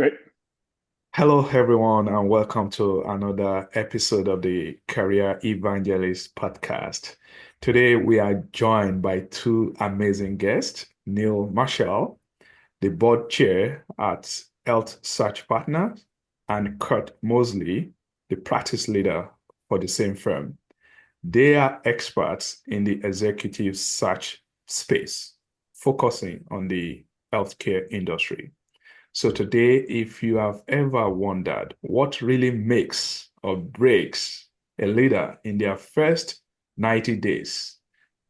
Great. Hello, everyone, and welcome to another episode of the Career Evangelist Podcast. Today, we are joined by two amazing guests, Neill Marshall, the board chair at Health Search Partners, and Kurt Mosley, the practice leader for the same firm. They are experts in the executive search space, focusing on the healthcare industry. So today, if you have ever wondered what really makes or breaks a leader in their first 90 days,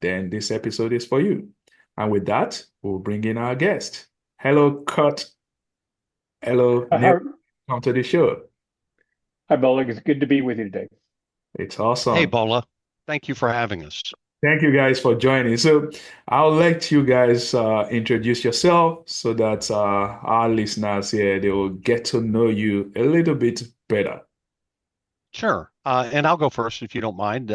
then this episode is for you. And with that, we'll bring in our guest. Hello, Kurt. Hello, Neill. Hi, Welcome to the show. Bola. It's good to be with you today. It's Hey, awesome. Bola. Thank you for having us. Thank you guys for joining. So I'll let you guys introduce yourself so that our listeners here, they will get to know you a little bit better. Sure. And I'll go first if you don't mind.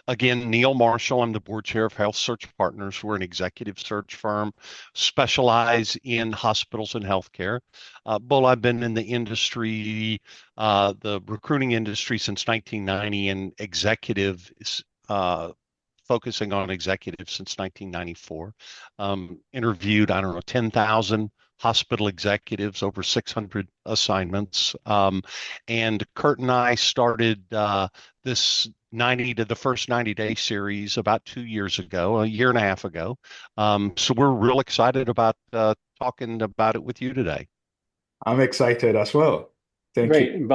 Again, Neill Marshall. I'm the board chair of Health Search Partners. We're an executive search firm, specialize in hospitals and healthcare. Bola, I've been in the industry, the recruiting industry since 1990 and focusing on executives since 1994. Interviewed, I don't know, 10,000 hospital executives, over 600 assignments. And Kurt and I started this the first 90-day series about 2 years ago, a year and a half ago. So we're real excited about talking about it with you today. I'm excited as well. Thank you. Great. And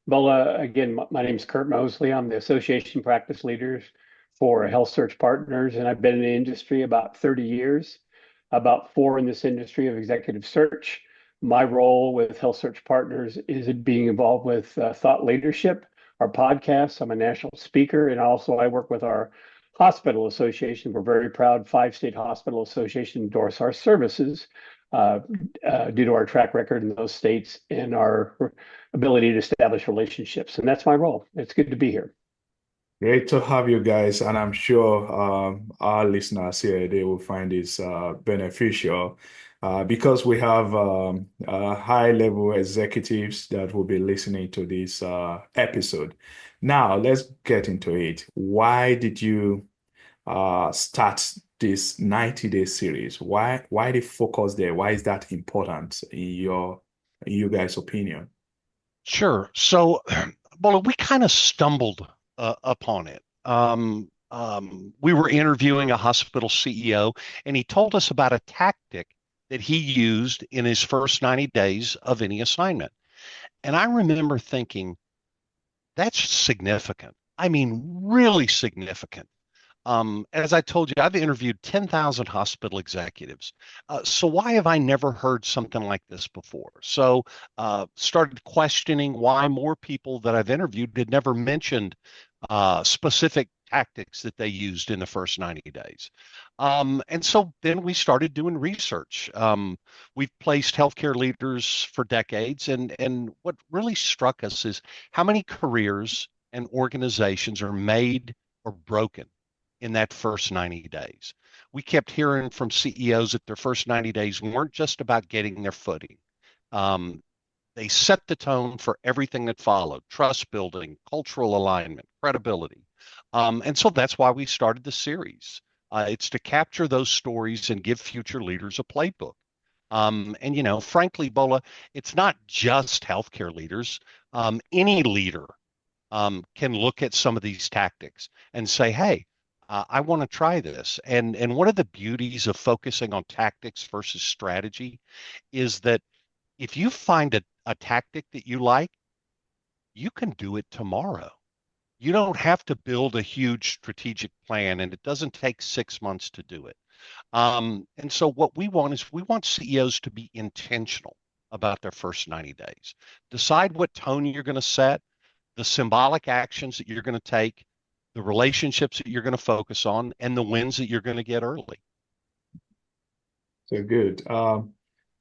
Bola, again, my name is Kurt Mosley. I'm the Association Practice Leaders for Health Search Partners, and I've been in the industry about 30 years, about four in this industry of executive search. My role with Health Search Partners is in being involved with thought leadership, our podcasts. I'm a national speaker, and also I work with our hospital association. We're very proud five-state hospital association endorse our services uh, due to our track record in those states and our ability to establish relationships. And that's my role. It's good to be here. Great to have you guys, and I'm sure our listeners here, they will find this beneficial because we have high-level executives that will be listening to this episode. Now, let's get into it. Why did you start this 90-day series? Why the focus there? Why is that important in you guys' opinion? Sure. So, Bola, we kind of stumbled upon it. We were interviewing a hospital CEO, and he told us about a tactic that he used in his first 90 days of any assignment. And I remember thinking, that's significant. I mean, really significant. As I told you, I've interviewed 10,000 hospital executives. So why have I never heard something like this before? So started questioning why more people that I've interviewed had never mentioned specific tactics that they used in the first 90 days. And so then we started doing research. We've placed healthcare leaders for decades, and what really struck us is how many careers and organizations are made or broken in that first 90 days. We kept hearing from CEOs that their first 90 days weren't just about getting their footing. Um, they set the tone for everything that followed: trust building, cultural alignment, credibility. And so that's why we started the series. It's to capture those stories and give future leaders a playbook. And, frankly, Bola, it's not just healthcare leaders. Any leader can look at some of these tactics and say, hey, I want to try this. And one of the beauties of focusing on tactics versus strategy is that if you find a tactic that you like, you can do it tomorrow. You don't have to build a huge strategic plan, and it doesn't take 6 months to do it. And so what we want is we want CEOs to be intentional about their first 90 days. Decide what tone you're going to set, the symbolic actions that you're going to take, the relationships that you're going to focus on, and the wins that you're going to get early. So good.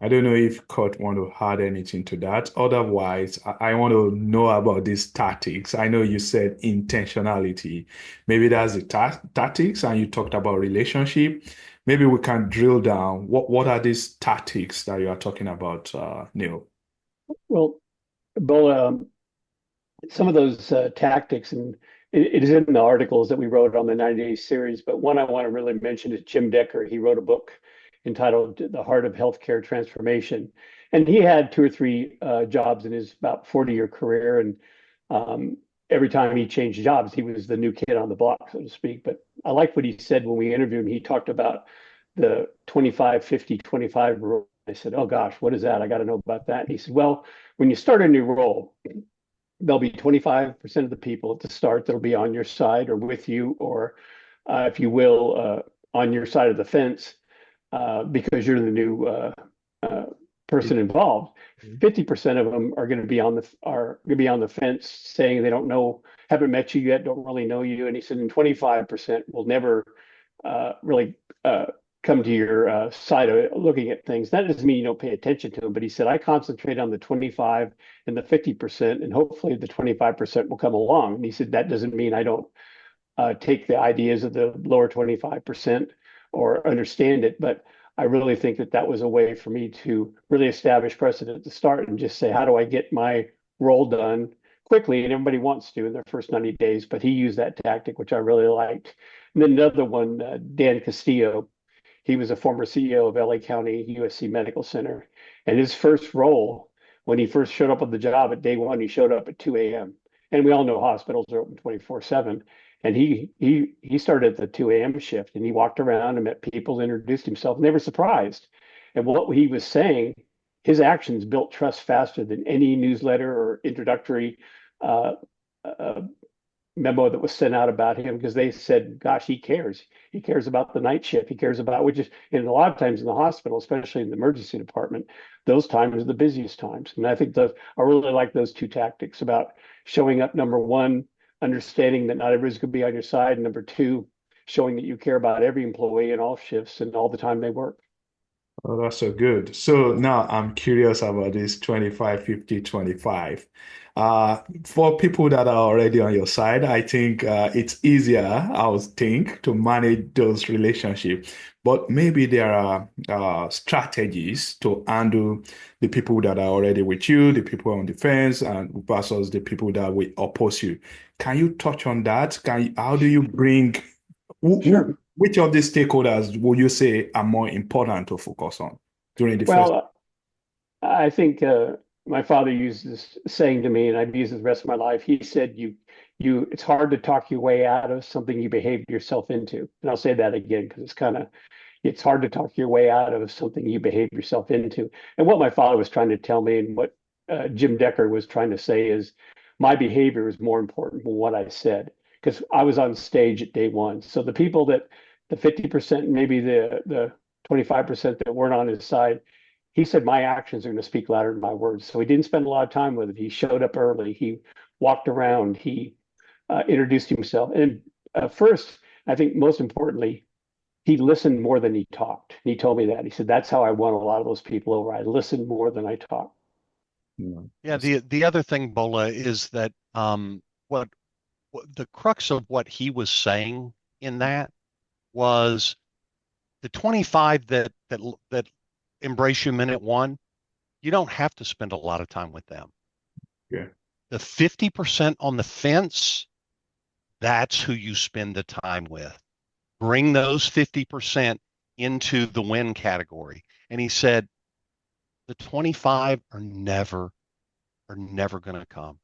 I don't know if Kurt want to add anything to that. Otherwise, I want to know about these tactics. I know you said intentionality. Maybe that's the tactics, and you talked about relationship. Maybe we can drill down. What are these tactics that you are talking about, Neill? Well, Bola, some of those tactics, and it is in the articles that we wrote on the 90 Day series, but one I want to really mention is Jim Decker. He wrote a book entitled The Heart of Healthcare Transformation. And he had two or three jobs in his about 40-year career. And um, every time he changed jobs, he was the new kid on the block, so to speak. But I like what he said when we interviewed him. He talked about the 25-50-25 rule. I said, oh gosh, what is that? I got to know about that. And he said, well, when you start a new role, there'll be 25% of the people at the start that'll be on your side or with you, or if you will, on your side of the fence, because you're the new uh, person involved. Mhm. 50% of them are going to be on the fence, saying they don't know, haven't met you yet, don't really know you. And he said, and 25% will never really come to your side of looking at things. That doesn't mean you don't pay attention to them, but he said, I concentrate on the 25 and the 50%, and hopefully the 25% will come along. And he said, that doesn't mean I don't take the ideas of the lower 25% or understand it, but I really think that that was a way for me to really establish precedent at the start and just say, how do I get my role done quickly? And everybody wants to in their first 90 days, but he used that tactic, which I really liked. And then another one, Dan Castillo, he was a former CEO of LA County USC Medical Center. And his first role, when he first showed up on the job at day one, he showed up at 2 a.m. And we all know hospitals are open 24/7. And he started at the 2 a.m. shift, and he walked around and met people, introduced himself, and they were surprised. And what he was saying, his actions built trust faster than any newsletter or introductory uh, uh, memo that was sent out about him, because they said, gosh, he cares. He cares about the night shift. He cares about, which is, and a lot of times in the hospital, especially in the emergency department, those times are the busiest times. And I think I really like those two tactics about showing up, number one, understanding that not everybody's going to be on your side. And number two, showing that you care about every employee in all shifts and all the time they work. Oh, that's so good. So now I'm curious about this 25, 50, 25. For people that are already on your side, I think it's easier, I would think, to manage those relationships. But maybe there are strategies to handle the people that are already with you, the people on the fence, and versus the people that will oppose you. Can you touch on that? How do you bring Sure. which of these stakeholders would you say are more important to focus on during the first? Well, I think my father used this saying to me, and I've used it the rest of my life. He said, it's hard to talk your way out of something you behaved yourself into." And I'll say that again because it's hard to talk your way out of something you behave yourself into. And what my father was trying to tell me, and what Jim Decker was trying to say, is my behavior is more important than what I said, because I was on stage at day one. So the people the 50%, maybe the 25% that weren't on his side, he said my actions are going to speak louder than my words. So he didn't spend a lot of time with it. He showed up early. He walked around. He introduced himself. And first, I think most importantly, he listened more than he talked. And he told me that. He said, that's how I won a lot of those people over. I listened more than I talked. Yeah. Yeah, the other thing, Bola, is that what, what the crux of what he was saying in that was the 25 that embrace you minute one, you don't have to spend a lot of time with them. Yeah. The 50% on the fence, that's who you spend the time with. Bring those 50% into the win category. And he said, the 25 are never going to come.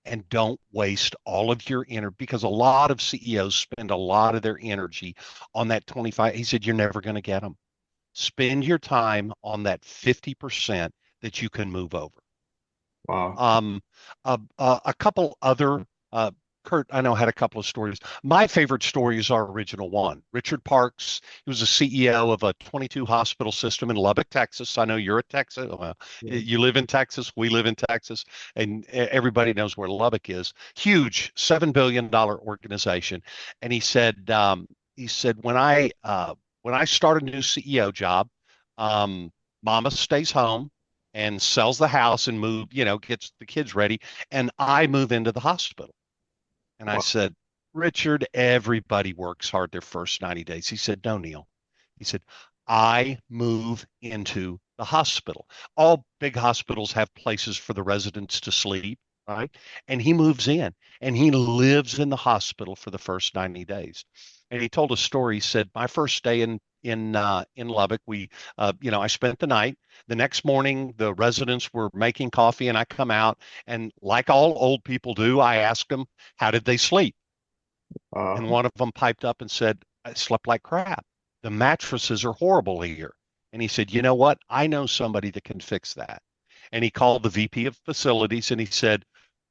And don't waste all of your energy, because a lot of CEOs spend a lot of their energy on that 25. He said, you're never going to get them. Spend your time on that 50% that you can move over. Wow. A couple other, Kurt, I know, had a couple of stories. My favorite story is our original one. Richard Parks, he was a CEO of a 22 hospital system in Lubbock, Texas. I know you're a Texas. Well, Yeah. you live in Texas. We live in Texas, and everybody knows where Lubbock is. Huge, $7 billion organization. And he said, when I start a new CEO job, Mama stays home and sells the house and gets the kids ready, and I move into the hospital. And I Wow. said, Richard, everybody works hard their first 90 days. He said, no, Neill. He said, I move into the hospital. All big hospitals have places for the residents to sleep, right? And he moves in and he lives in the hospital for the first 90 days. And he told a story. He said, my first day in Lubbock, I spent the night. The next morning, the residents were making coffee, and I come out, and like all old people do, I asked them, how did they sleep? And one of them piped up and said, I slept like crap. The mattresses are horrible here. And he said, you know what? I know somebody that can fix that. And he called the VP of facilities and he said,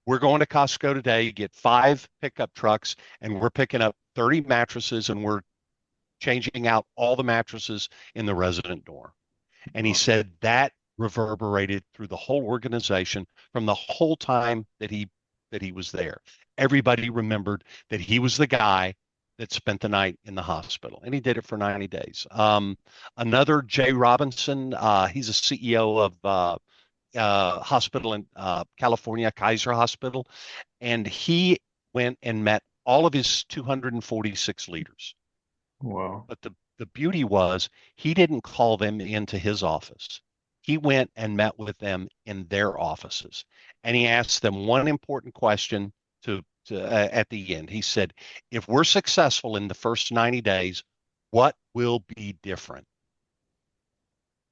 we're going to Costco today, get 5 pickup trucks, and we're picking up 30 mattresses and we're changing out all the mattresses in the resident dorm. And he said that reverberated through the whole organization from the whole time that he was there. Everybody remembered that he was the guy that spent the night in the hospital, and he did it for 90 days. Another, Jay Robinson, he's a CEO of hospital in California, Kaiser Hospital, and he went and met all of his 246 leaders. Wow. But the beauty was he didn't call them into his office. He went and met with them in their offices, and he asked them one important question at the end. He said, if we're successful in the first 90 days, what will be different?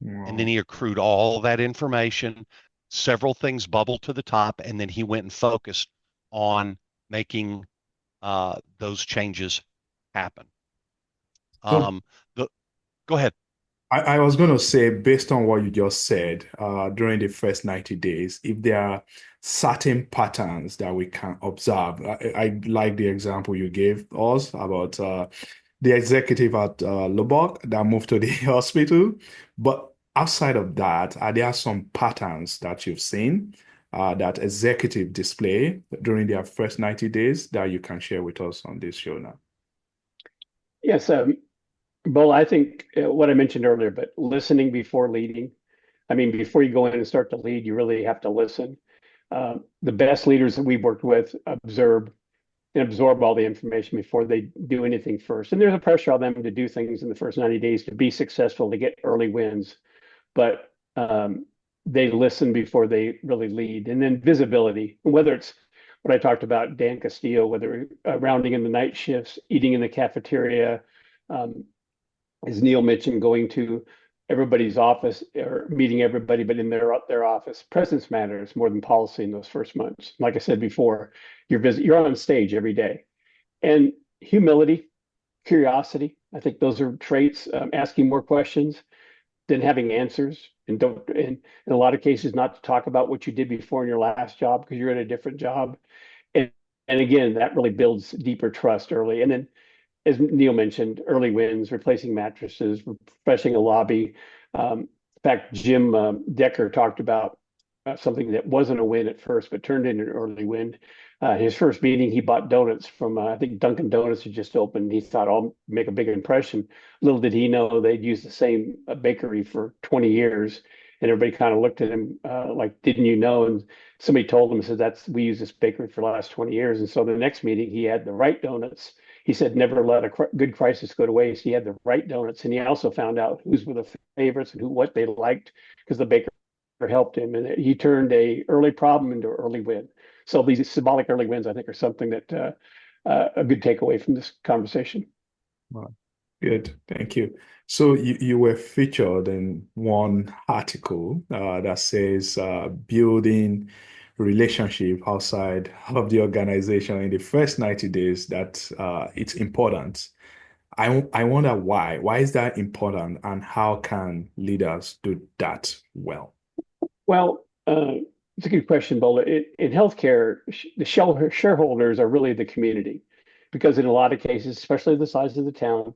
Wow. And then he accrued all that information. Several things bubbled to the top, and then he went and focused on making those changes happen. Go ahead. I was going to say, based on what you just said, during the first 90 days, if there are certain patterns that we can observe, I like the example you gave us about the executive at Lubbock that moved to the hospital. But outside of that, are there some patterns that you've seen that executive display during their first 90 days that you can share with us on this show now? Yes, Bola, I think what I mentioned earlier, but listening before leading. I mean, before you go in and start to lead, you really have to listen. The best leaders that we've worked with observe and absorb all the information before they do anything first. And there's a pressure on them to do things in the first 90 days to be successful, to get early wins. But they listen before they really lead. And then visibility, whether it's what I talked about, Dan Castillo, whether rounding in the night shifts, eating in the cafeteria, as Neill mentioned, going to everybody's office or meeting everybody, but in their office. Presence matters more than policy in those first months. Like I said before, you're on stage every day. And humility, curiosity, I think those are traits. Asking more questions than having answers, and in a lot of cases, not to talk about what you did before in your last job because you're in a different job. And again, that really builds deeper trust early. And then, as Neill mentioned, early wins, replacing mattresses, refreshing a lobby. In fact, Jim Decker talked about something that wasn't a win at first, but turned into an early win. His first meeting, he bought donuts from, I think Dunkin' Donuts had just opened. He thought, I'll make a big impression. Little did he know they'd used the same bakery for 20 years. And everybody kind of looked at him like, didn't you know? And somebody told him, said, we use this bakery for the last 20 years. And so the next meeting, he had the right donuts. He said, never let a good crisis go to waste. He had the right donuts. And he also found out whose were the favorites and what they liked because the baker helped him. And he turned a early problem into an early win. So these symbolic early wins, I think, are something that a good takeaway from this conversation. Wow. Good. Thank you. So you were featured in one article that says building relationship outside of the organization in the first 90 days, that it's important. I wonder why. Why is that important, and how can leaders do that well? Well, it's a good question, Bola. In healthcare, the shareholders are really the community, because in a lot of cases, especially the size of the town,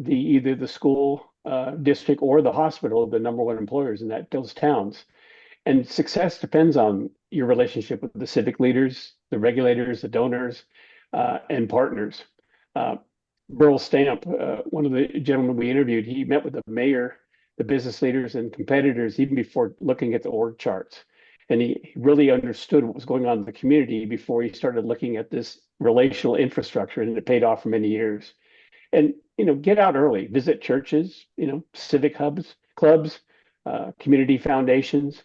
either the school district or the hospital are the number one employers in those towns. And success depends on your relationship with the civic leaders, the regulators, the donors, and partners. Burl Stamp, one of the gentlemen we interviewed, he met with the mayor, the business leaders, and competitors even before looking at the org charts. And he really understood what was going on in the community before he started looking at this relational infrastructure, and it paid off for many years. And, get out early, visit churches, civic hubs, clubs, community foundations,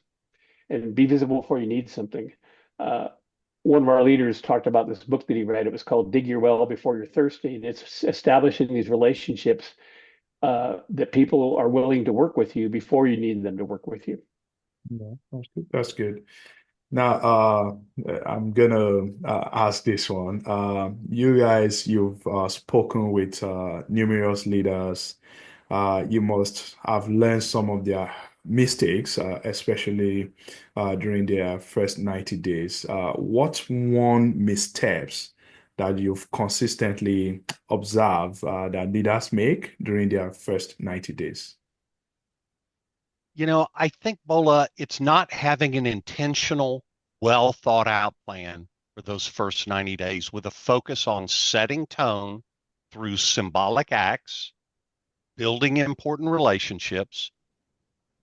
and be visible before you need something. Uh, One of our leaders talked about this book that he read. It was called Dig Your Well Before You're Thirsty. And it's establishing these relationships that people are willing to work with you before you need them to work with you. Yeah, that's good. That's good. Now, I'm gonna ask this one. You guys, you've spoken with numerous leaders. You must have learned some of their mistakes, especially during their first 90 days. What's one missteps that you've consistently observed that leaders make during their first 90 days? I think, Bola, it's not having an intentional, well thought out plan for those first 90 days with a focus on setting tone through symbolic acts, building important relationships,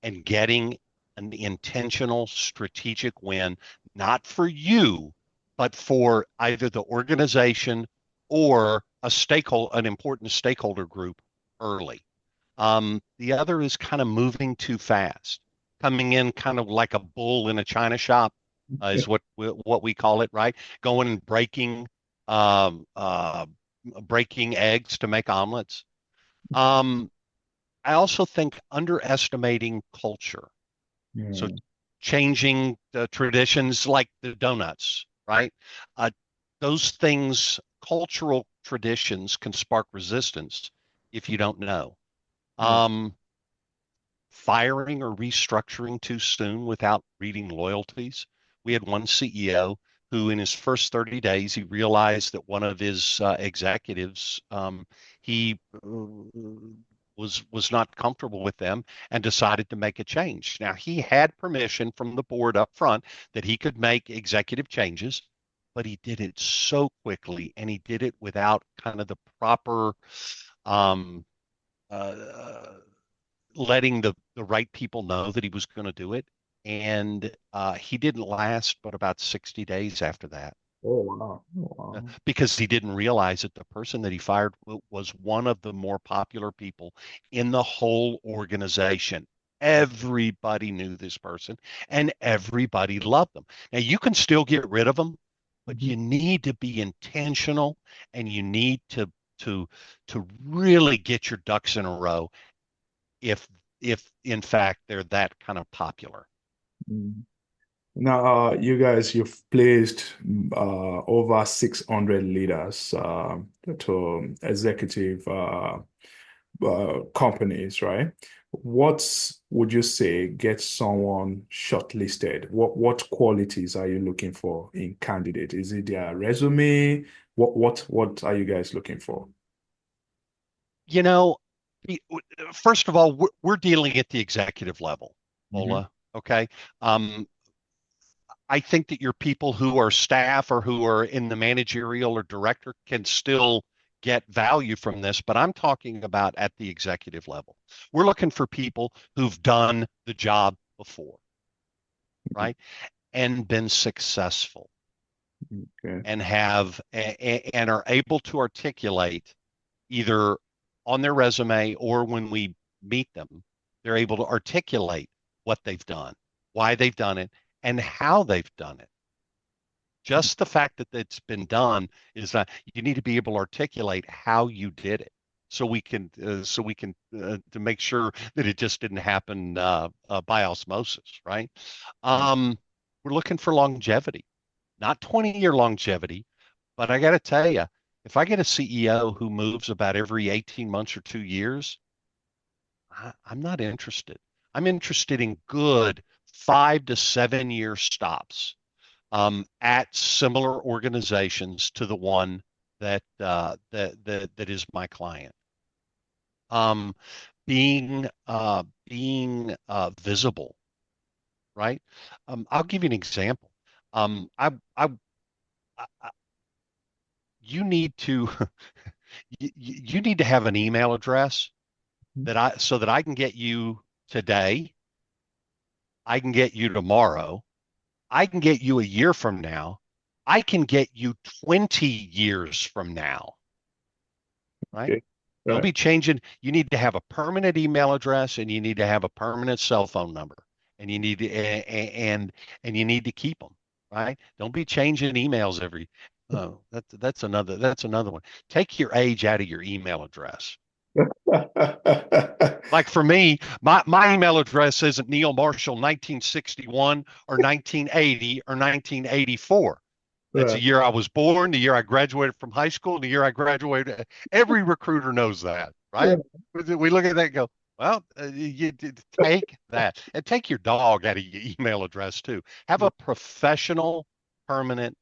and getting an intentional strategic win, not for you, but for either the organization or an important stakeholder group early. The other is kind of moving too fast, coming in kind of like a bull in a china shop, is what we call it, right? Going and um, uh, breaking eggs to make omelets. Um, I also think underestimating culture. So Yeah. changing the traditions like the donuts, right? Uh, those things, cultural traditions, can spark resistance if you don't know. Yeah. Um, Firing or restructuring too soon without reading loyalties. We had one CEO who, in his first 30 days, he realized that one of his executives, he was not comfortable with them and decided to make a change. Now, he had permission from the board up front that he could make executive changes, but he did it so quickly and he did it without kind of the proper um, uh, letting the right people know that he was going to do it. And he didn't last but about 60 days after that Oh, wow. Oh, wow. because he didn't realize that the person that he fired was one of the more popular people in the whole organization. Everybody knew this person and everybody loved them. Now, you can still get rid of them, but Mhm. you need to be intentional and you need to to really get your ducks in a row if if in fact they're that kind of popular. Mm. Now, you guys, you've placed over 600 leaders to executive companies, right? What would you say gets someone shortlisted? What qualities are you looking for in candidate? Is it their resume? What are you guys looking for? You know, first of all, we're dealing at the executive level, Mhm. Bola. Okay. Um, I think that your people who are staff or who are in the managerial or director can still get value from this, but I'm talking about at the executive level. We're looking for people who've done the job before, right? And been successful Okay. and and are able to articulate either on their resume or when we meet them, they're able to articulate what they've done, why they've done it, and how they've done it. Just the fact that it's been done is not, you need to be able to articulate how you did it. To make sure that it just didn't happen by osmosis, right? Um, we're looking for longevity, not 20-year longevity, but I got to tell you, if I get a CEO who moves about every 18 months or 2 years, I'm not interested. I'm interested in good 5 to 7 year stops at similar organizations to the one that is my client. Um, being visible, right? I'll give you an example. Um, I, I, I you need to you need to have an email address that I can get you today, I can get you tomorrow, I can get you a year from now, I can get you 20 years from now, right? Okay. Don't Right. be changing. You need to have a permanent email address and you need to have a permanent cell phone number and you need to and you need to keep them, right? Don't be changing emails every that's another one. Take your age out of your email address. Like for me, my email address isn't Neill Marshall 1961 or 1980 or 1984. That's the Right. year I was born, the year I graduated from high school, the year I graduated. Every recruiter knows that, right? We look at that and go, well, you take that and take your dog out of your email address too. Have a professional, permanent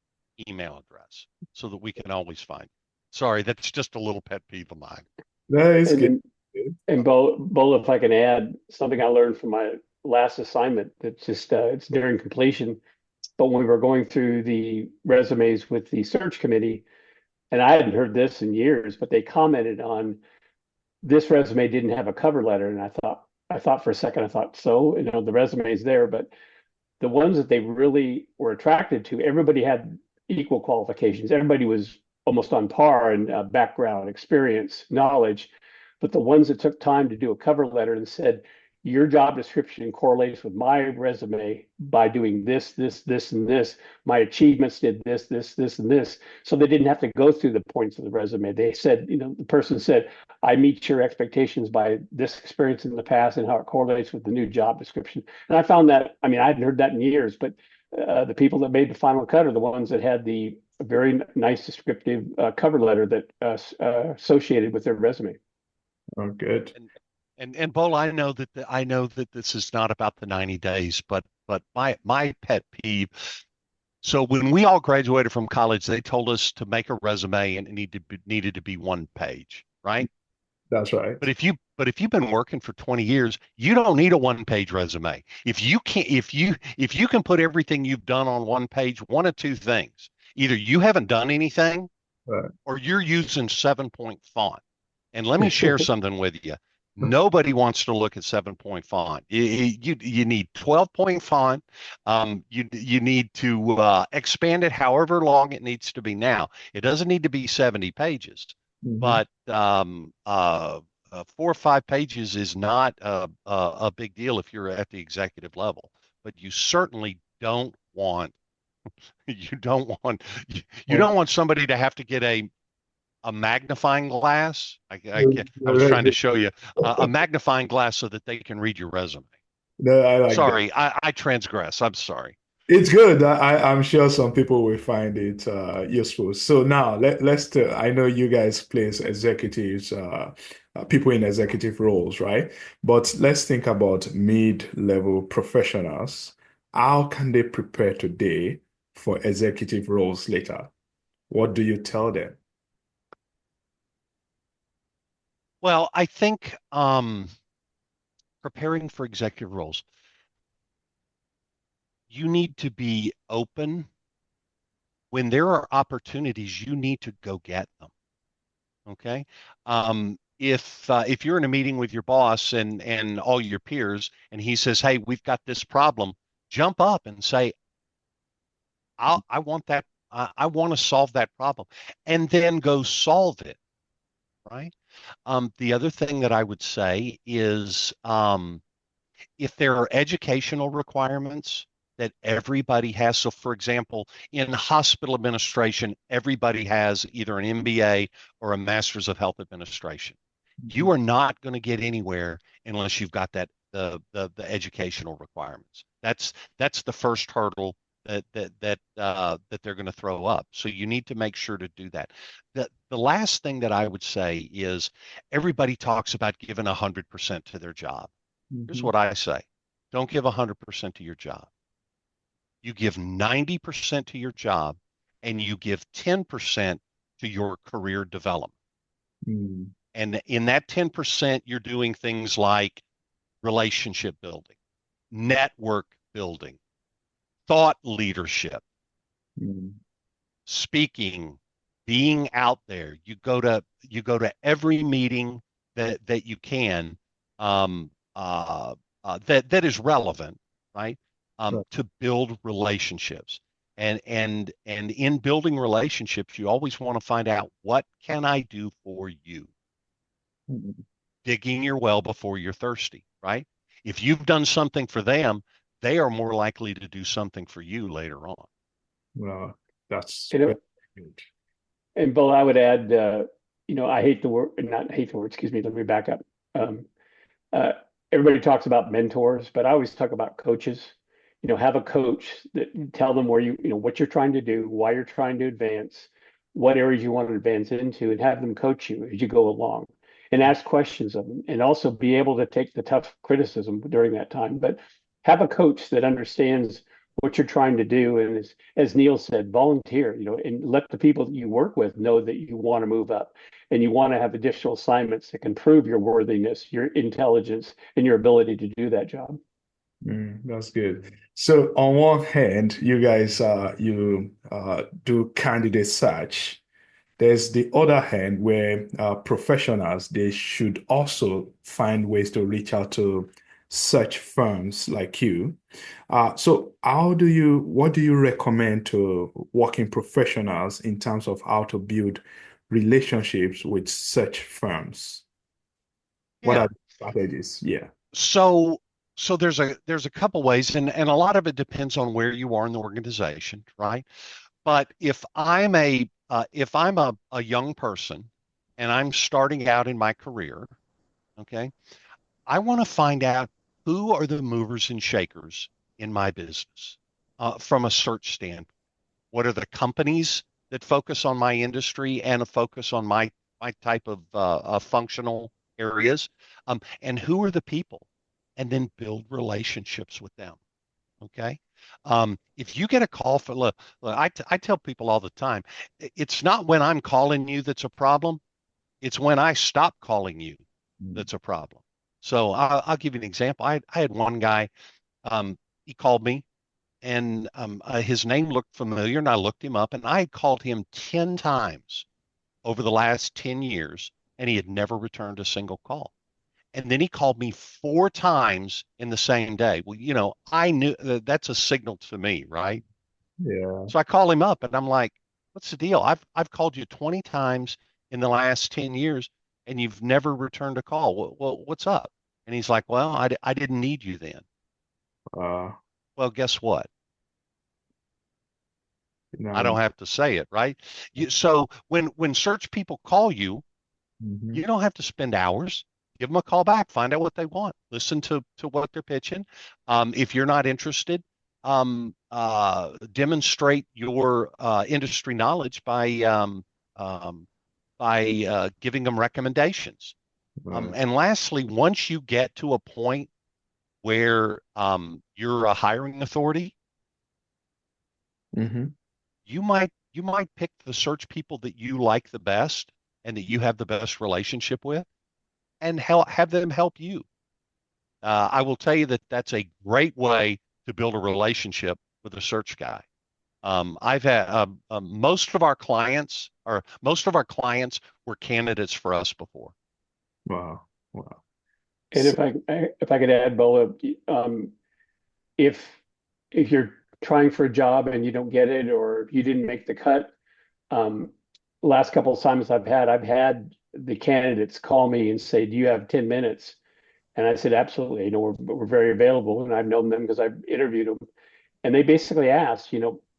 email address so that we can always find you. Sorry, that's just a little pet peeve of mine. That is And good. then, and Bola, if I can add something I learned from my last assignment, that's just it's nearing completion. But when we were going through the resumes with the search committee, and I hadn't heard this in years, but they commented on this resume didn't have a cover letter, and I thought for a second, I thought, so, the resume is there, but the ones that they really were attracted to, everybody had equal qualifications. Everybody was almost on par in background, experience, knowledge. But the ones that took time to do a cover letter and said, your job description correlates with my resume by doing this, this, this, and this. My achievements did this, this, this, and this. So they didn't have to go through the points of the resume. They said, the person said, I meet your expectations by this experience in the past and how it correlates with the new job description. And I found that, I hadn't heard that in years, but the people that made the final cut are the ones that had the very nice descriptive cover letter that associated with their resume. Oh, good. And Bola, I know that this is not about the 90 days, but my pet peeve. So when we all graduated from college, they told us to make a resume and it needed to be one page, right? That's right. But if you've been working for 20 years, you don't need a one-page resume. If you can put everything you've done on one page, one of two things. Either you haven't done anything Right. or you're using 7-point font. And let me share something with you. Nobody wants to look at 7-point font. You need 12-point font. You need to expand it however long it needs to be. Now, it doesn't need to be 70 pages, but 4 or 5 pages is not a big deal if you're at the executive level. But you certainly don't want you don't want somebody to have to get a magnifying glass. I was trying to show you a magnifying glass so that they can read your resume. No, I like that. Sorry, I transgress. I'm sorry. It's good. I'm sure some people will find it useful. So now let's. I know you guys place executives, people in executive roles, right? But let's think about mid-level professionals. How can they prepare today for executive roles later? What do you tell them? Well, I think preparing for executive roles, you need to be open. When there are opportunities, you need to go get them. Okay. If you're in a meeting with your boss and all your peers, and he says, "Hey, we've got this problem," jump up and say, I want that. I want to solve that problem," and then go solve it. Right. The other thing that I would say is if there are educational requirements that everybody has. So, for example, in hospital administration, everybody has either an MBA or a Master's of Health Administration. You are not going to get anywhere unless you've got the educational requirements. That's the first hurdle that they're going to throw up. So you need to make sure to do that. The last thing that I would say is everybody talks about giving 100% to their job. Here's what I say. Don't give 100% to your job. You give 90% to your job and you give 10% to your career development. And in that 10%, you're doing things like relationship building, network building, thought leadership, speaking, being out there. You go to every meeting that you can that is relevant, right? To build relationships. And in building relationships, you always want to find out, what can I do for you? Mhm. digging your well before you're thirsty, right? If you've done something for them, they are more likely to do something for you later on. Well, that's And, very good. and Bill, I would add, I hate the word, not hate the word, excuse me, let me back up. Um, uh, Everybody talks about mentors, but I always talk about coaches. Have a coach that tell them what you're trying to do, why you're trying to advance, what areas you want to advance into, and have them coach you as you go along and ask questions of them and also be able to take the tough criticism during that time. But have a coach that understands what you're trying to do. And as Neill said, volunteer, and let the people that you work with know that you want to move up and you want to have additional assignments that can prove your worthiness, your intelligence, and your ability to do that job. That's good. So on one hand, you guys you do candidate search. There's the other hand where professionals they should also find ways to reach out to such firms like you. So what do you recommend to working professionals in terms of how to build relationships with such firms? What Yeah. are the strategies? Yeah. So there's a couple ways, and a lot of it depends on where you are in the organization, right? But if I'm a young person and I'm starting out in my career, okay, I want to find out who are the movers and shakers in my business from a search standpoint. What are the companies that focus on my industry and a focus on my type of functional areas? And who are the people? And then build relationships with them. Okay. If you get a call look, I tell people all the time, it's not when I'm calling you that's a problem. It's when I stop calling you Mm. that's a problem. So I'll give you an example. I had one guy, he called me and his name looked familiar and I looked him up and I had called him 10 times over the last 10 years and he had never returned a single call. And then he called me 4 times in the same day. Well, I knew that's a signal to me, right? Yeah. So I call him up and I'm like, what's the deal? I've called you 20 times in the last 10 years and you've never returned a call. Well, what's up? And he's like, well, I didn't need you then. Uh, Well, guess what? I now, don't have to say it, right? So when search people call you, mhm. you don't have to spend hours. Give them a call back, find out what they want, listen to what they're pitching. If you're not interested, demonstrate your industry knowledge um, by giving them recommendations. Right. And lastly, once you get to a point where you're a hiring authority, Hmm. you might pick the search people that you like the best and that you have the best relationship with and have them help you. I will tell you that that's a great way to build a relationship with a search guy. I've had most of our clients were candidates for us before. Wow. Wow. And So, if I could add, Bola, um, if if you're trying for a job and you don't get it or you didn't make the cut, um, last couple of times I've had the candidates call me and say, "Do you have 10 minutes?" And I said, "Absolutely. We're very available." And I've known them because I've interviewed them. And they basically asked,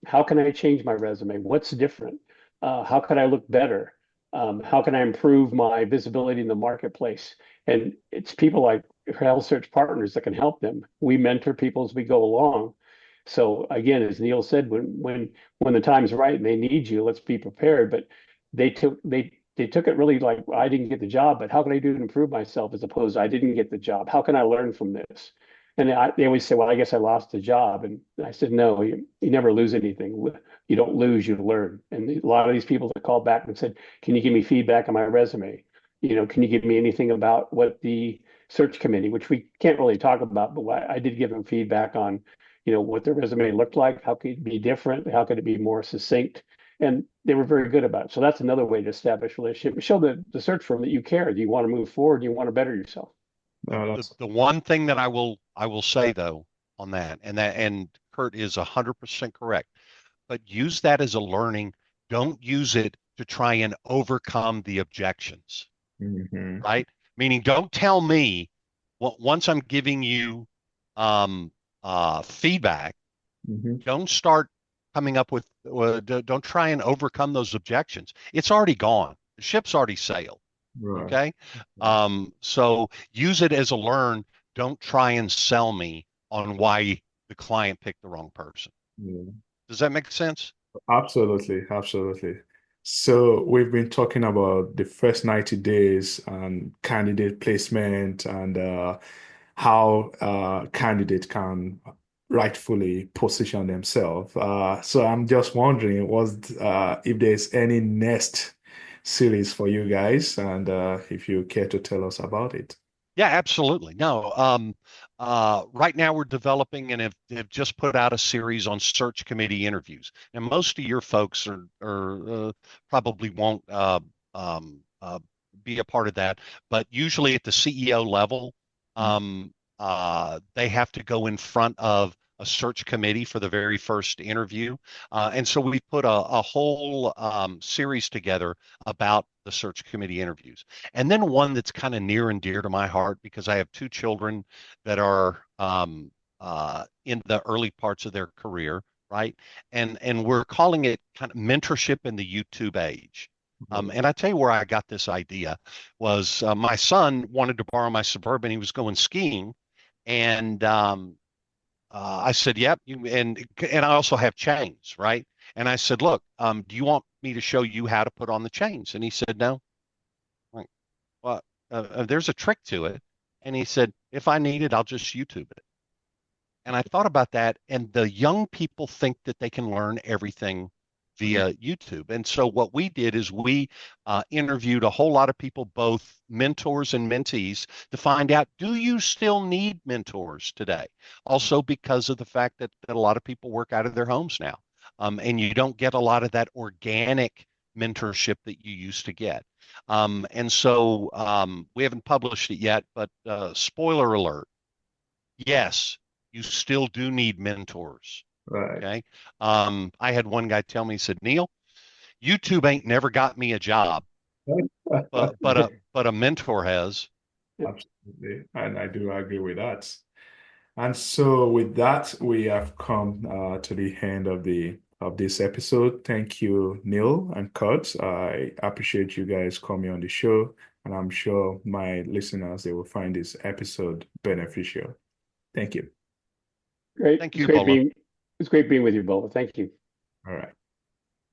how can I change my resume? What's different? How can I look better? How can I improve my visibility in the marketplace? And it's people like Health Search Partners that can help them. We mentor people as we go along. So again, as Neill said, when the time's right and they need you, let's be prepared. But they took it really like I didn't get the job, but how can I do to improve myself as opposed to I didn't get the job? How can I learn from this? And they always say, well, I guess I lost the job. And I said, no, you never lose anything. You don't lose, you learn. And a lot of these people that called back and said, can you give me feedback on my resume? Can you give me anything about what the search committee, which we can't really talk about, but I did give them feedback on, what their resume looked like, how could it be different, how could it be more succinct? And they were very good about it. So that's another way to establish a relationship. Show the search firm that you care. Do you want to move forward? Do you want to better yourself? The that's the one thing that I will say though on that, and Kurt is 100% correct, but use that as a learning. Don't use it to try and overcome the objections, hmm right? Meaning, don't tell me once I'm giving you feedback, Mm-hmm. don't start coming up with, don't try and overcome those objections. It's already gone. The ship's already sailed. Right. Okay. So use it as a learn. Don't try and sell me on why the client picked the wrong person. Yeah. Does that make sense? Absolutely, absolutely. So we've been talking about the first 90 days and candidate placement and how candidate can rightfully position themselves. So I'm just wondering, if there's any next series for you guys, and if you care to tell us about it. Yeah, absolutely. No, right now we're developing and have just put out a series on search committee interviews. Now, most of your folks probably won't be a part of that, but usually at the CEO level, they have to go in front of a search committee for the very first interview. And so we put a whole series together about the search committee interviews. And then one that's kind of near and dear to my heart because I have two children that are in the early parts of their career, right? And we're calling it kind of mentorship in the YouTube age. And I tell you where I got this idea was my son wanted to borrow my Suburban. He was going skiing, and I said, "Yep." And I also have chains, right? And I said, "Look, do you want me to show you how to put on the chains?" And he said, "No." Like, well, there's a trick to it. And he said, "If I need it, I'll just YouTube it." And I thought about that, and the young people think that they can learn everything via YouTube. And so what we did is we interviewed a whole lot of people, both mentors and mentees, to find out, do you still need mentors today? Also because of the fact that a lot of people work out of their homes now, and you don't get a lot of that organic mentorship that you used to get. And so we haven't published it yet, but spoiler alert, yes, you still do need mentors. Right. Okay. I had one guy tell me, he said, Neill, YouTube ain't never got me a job, but a mentor has. Absolutely. And I do agree with that. And so with that, we have come to the end of this episode. Thank you, Neill and Kurt. I appreciate you guys coming on the show, and I'm sure my listeners they will find this episode beneficial. Thank you. Great. Thank It's you, great Bola. being it's great being with you, Bola. Thank you. All right.